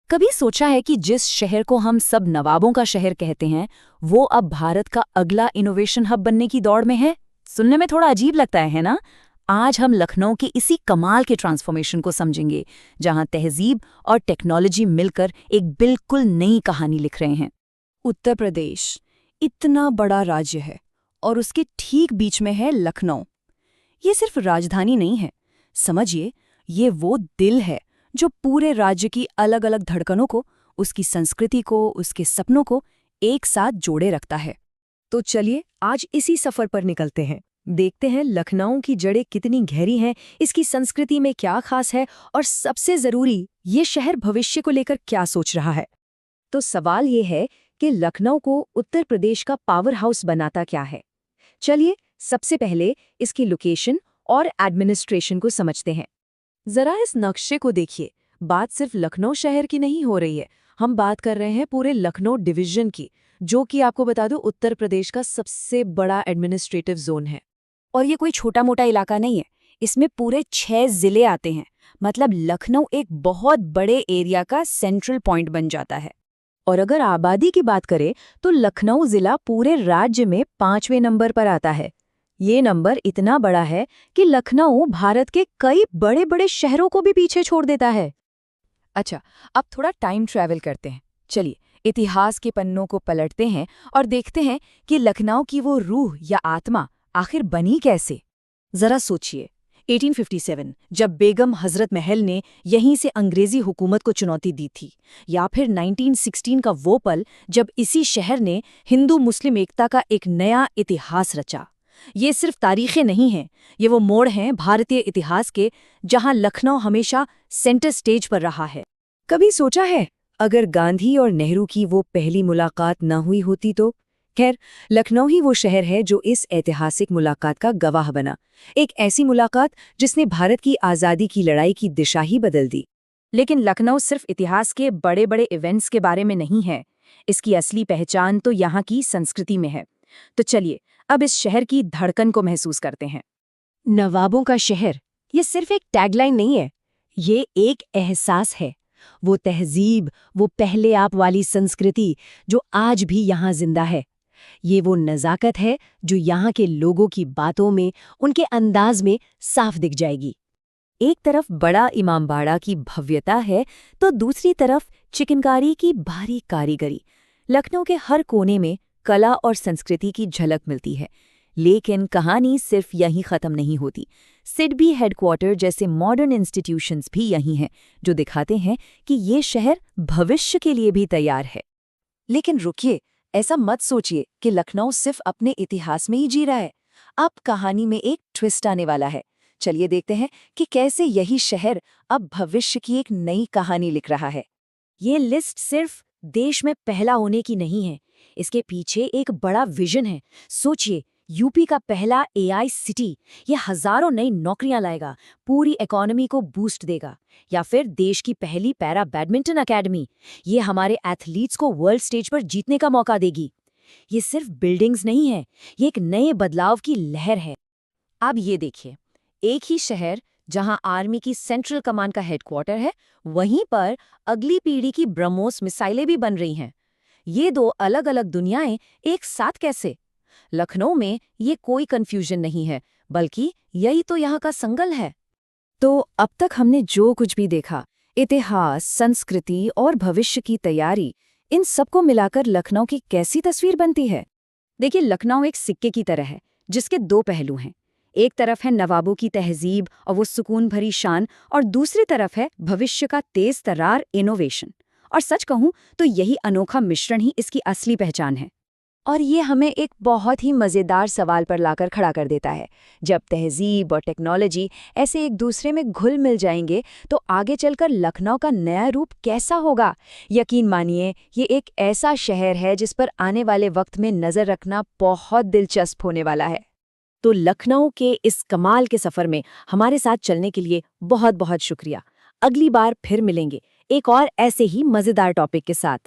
कभी सोचा है कि जिस शहर को हम सब नवाबों का शहर कहते हैं वो अब भारत का अगला इनोवेशन हब बनने की दौड़ में है? सुनने में थोड़ा अजीब लगता है ना? आज हम लखनऊ के इसी कमाल के ट्रांसफॉर्मेशन को समझेंगे, जहां तहजीब और टेक्नोलॉजी मिलकर एक बिल्कुल नई कहानी लिख रहे हैं। उत्तर प्रदेश इतना बड़ा राज्य है और उसके ठीक बीच में है लखनऊ। ये सिर्फ राजधानी नहीं है, समझिए ये वो दिल है जो पूरे राज्य की अलग अलग धड़कनों को, उसकी संस्कृति को, उसके सपनों को एक साथ जोड़े रखता है। तो चलिए आज इसी सफर पर निकलते हैं, देखते हैं लखनऊ की जड़ें कितनी गहरी हैं, इसकी संस्कृति में क्या खास है और सबसे जरूरी ये शहर भविष्य को लेकर क्या सोच रहा है। तो सवाल ये है कि लखनऊ को उत्तर प्रदेश का पावर हाउस बनाता क्या है। चलिए सबसे पहले इसकी लोकेशन और एडमिनिस्ट्रेशन को समझते हैं। जरा इस नक्शे को देखिए, बात सिर्फ लखनऊ शहर की नहीं हो रही है, हम बात कर रहे हैं पूरे लखनऊ डिवीजन की, जो कि आपको बता दूं उत्तर प्रदेश का सबसे बड़ा एडमिनिस्ट्रेटिव जोन है। और ये कोई छोटा मोटा इलाका नहीं है, इसमें पूरे 6 जिले आते हैं। मतलब लखनऊ एक बहुत बड़े एरिया का सेंट्रल पॉइंट बन जाता है। और अगर आबादी की बात करें तो लखनऊ जिला पूरे राज्य में 5वें नंबर पर आता है। ये नंबर इतना बड़ा है कि लखनऊ भारत के कई बड़े बड़े शहरों को भी पीछे छोड़ देता है। अच्छा, अब थोड़ा टाइम ट्रैवल करते हैं। चलिए इतिहास के पन्नों को पलटते हैं और देखते हैं कि लखनऊ की वो रूह या आत्मा आखिर बनी कैसे। जरा सोचिए, 1857 जब बेगम हजरत महल ने यहीं से अंग्रेजी हुकूमत को चुनौती दी थी, या फिर 1916 का वो पल जब इसी शहर ने हिंदू मुस्लिम एकता का एक नया इतिहास रचा। ये सिर्फ तारीखें नहीं हैं, ये वो मोड़ हैं भारतीय इतिहास के जहां लखनऊ हमेशा सेंटर स्टेज पर रहा है। कभी सोचा है अगर गांधी और नेहरू की वो पहली मुलाकात न हुई होती तो? खैर, लखनऊ ही वो शहर है जो इस ऐतिहासिक मुलाकात का गवाह बना। एक ऐसी मुलाकात जिसने भारत की आज़ादी की लड़ाई की दिशा ही बदल दी। लेकिन लखनऊ सिर्फ इतिहास के बड़े बड़े इवेंट्स के बारे में नहीं है, इसकी असली पहचान तो यहाँ की संस्कृति में है। तो चलिए अब इस शहर की धड़कन को महसूस करते हैं। नवाबों का शहर ये सिर्फ एक टैगलाइन नहीं है, ये एक एहसास है। वो तहजीब, वो पहले आप वाली संस्कृति जो आज भी यहाँ जिंदा है। ये वो नज़ाकत है जो यहाँ के लोगों की बातों में, उनके अंदाज में साफ दिख जाएगी। एक तरफ बड़ा इमामबाड़ा की भव्यता है तो दूसरी तरफ चिकनकारी की बारीक कारीगरी। लखनऊ के हर कोने में कला और संस्कृति की झलक मिलती है। लेकिन कहानी सिर्फ यहीं खत्म नहीं होती। सिडबी हेडक्वार्टर जैसे मॉडर्न इंस्टीट्यूशंस भी यहीं हैं, जो दिखाते हैं कि ये शहर भविष्य के लिए भी तैयार है। लेकिन रुकिए, ऐसा मत सोचिए कि लखनऊ सिर्फ अपने इतिहास में ही जी रहा है। अब कहानी में एक ट्विस्ट आने वाला है। चलिए देखते हैं कि कैसे यही शहर अब भविष्य की एक नई कहानी लिख रहा है। ये लिस्ट सिर्फ देश में पहला होने की नहीं है, इसके पीछे एक बड़ा विजन है। सोचिए, यूपी का पहला एआई सिटी, ये हजारों नई नौकरियां लाएगा, पूरी इकोनॉमी को बूस्ट देगा। या फिर देश की पहली पैरा बैडमिंटन एकेडमी, ये हमारे एथलीट्स को वर्ल्ड स्टेज पर जीतने का मौका देगी। ये सिर्फ बिल्डिंग्स नहीं है, ये एक नए बदलाव की लहर है। अब ये देखिए, एक ही शहर जहां आर्मी की सेंट्रल कमांड का हेडक्वार्टर है, वहीं पर अगली पीढ़ी की ब्रह्मोस मिसाइलें भी बन रही हैं। ये दो अलग अलग दुनियाएं एक साथ कैसे? लखनऊ में ये कोई कंफ्यूजन नहीं है, बल्कि यही तो यहाँ का संगल है। तो अब तक हमने जो कुछ भी देखा, इतिहास, संस्कृति और भविष्य की तैयारी, इन सबको मिलाकर लखनऊ की कैसी तस्वीर बनती है? देखिए, लखनऊ एक सिक्के की तरह है जिसके दो पहलू हैं। एक तरफ है नवाबों की तहजीब और वो सुकून भरी शान, और दूसरी तरफ है भविष्य का तेज तर्रार इनोवेशन। और सच कहूं तो यही अनोखा मिश्रण ही इसकी असली पहचान है। और ये हमें एक बहुत ही मज़ेदार सवाल पर लाकर खड़ा कर देता है। जब तहजीब और टेक्नोलॉजी ऐसे एक दूसरे में घुल मिल जाएंगे तो आगे चलकर लखनऊ का नया रूप कैसा होगा? यकीन मानिए, ये एक ऐसा शहर है जिस पर आने वाले वक्त में नज़र रखना बहुत दिलचस्प होने वाला है। तो लखनऊ के इस कमाल के सफ़र में हमारे साथ चलने के लिए बहुत बहुत शुक्रिया। अगली बार फिर मिलेंगे एक और ऐसे ही मज़ेदार टॉपिक के साथ।